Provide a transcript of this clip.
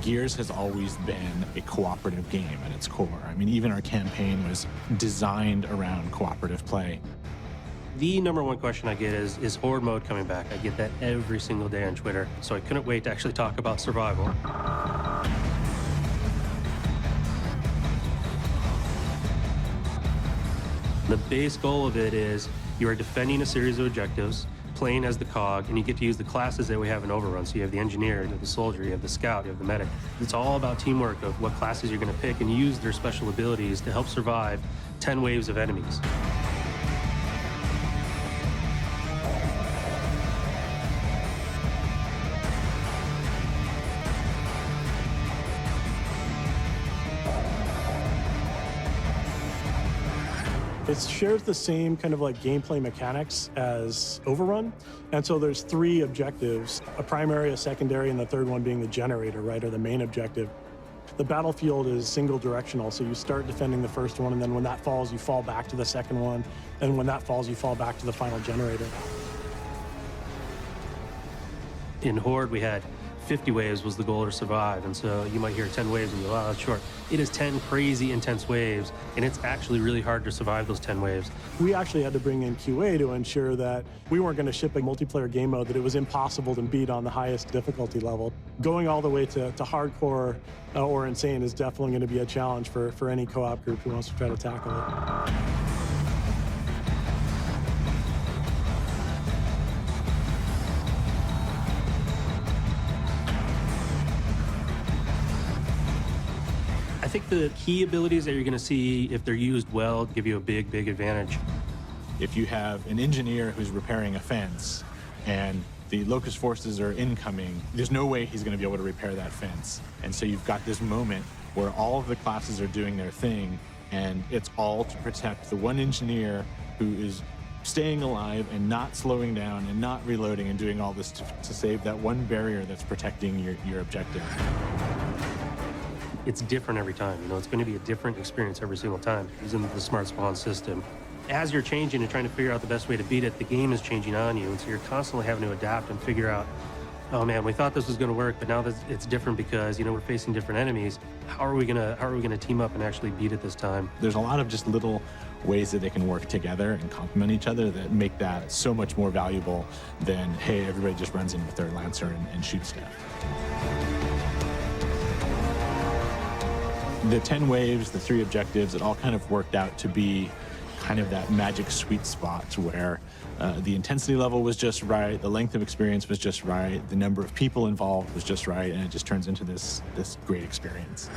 Gears has always been a cooperative game at its core. I mean, even our campaign was designed around cooperative play. The number one question I get is Horde mode coming back? I get that every single day on Twitter, so I couldn't wait to actually talk about survival. The base goal of it is you are defending a series of objectives, playing as the cog, and you get to use the classes that we have in Overrun. So you have the engineer, you have the soldier, you have the scout, you have the medic. It's all about teamwork of what classes you're going to pick and use their special abilities to help survive 10 waves of enemies. It shares the same kind of like gameplay mechanics as Overrun. And so there's 3 objectives, a primary, a secondary, and the third one being the generator, right, or the main objective. The battlefield is single directional, so you start defending the first one, and then when that falls, you fall back to the second one, and when that falls, you fall back to the final generator. In Horde, we had 50 waves was the goal to survive, and so you might hear 10 waves and go, oh, that's short. It is 10 crazy intense waves, and it's actually really hard to survive those 10 waves. We actually had to bring in QA to ensure that we weren't going to ship a multiplayer game mode that it was impossible to beat on the highest difficulty level. Going all the way to hardcore or insane is definitely going to be a challenge for any co-op group who wants to try to tackle it. I think the key abilities that you're going to see, if they're used well, give you a big, big advantage. If you have an engineer who's repairing a fence and the locust forces are incoming, there's no way he's going to be able to repair that fence. And so you've got this moment where all of the classes are doing their thing, and it's all to protect the one engineer who is staying alive and not slowing down and not reloading and doing all this to save that one barrier that's protecting your objective. It's different every time. You know, it's going to be a different experience every single time using the smart spawn system. As you're changing and trying to figure out the best way to beat it, the game is changing on you, and so you're constantly having to adapt and figure out, oh man, we thought this was going to work, but now that it's different because, you know, we're facing different enemies. How are we gonna team up and actually beat it this time? There's a lot of just little ways that they can work together and complement each other that make that so much more valuable than, hey, everybody just runs in with their Lancer and shoots stuff. The 10 waves, the 3 objectives, it all kind of worked out to be kind of that magic sweet spot where the intensity level was just right, the length of experience was just right, the number of people involved was just right, and it just turns into this great experience.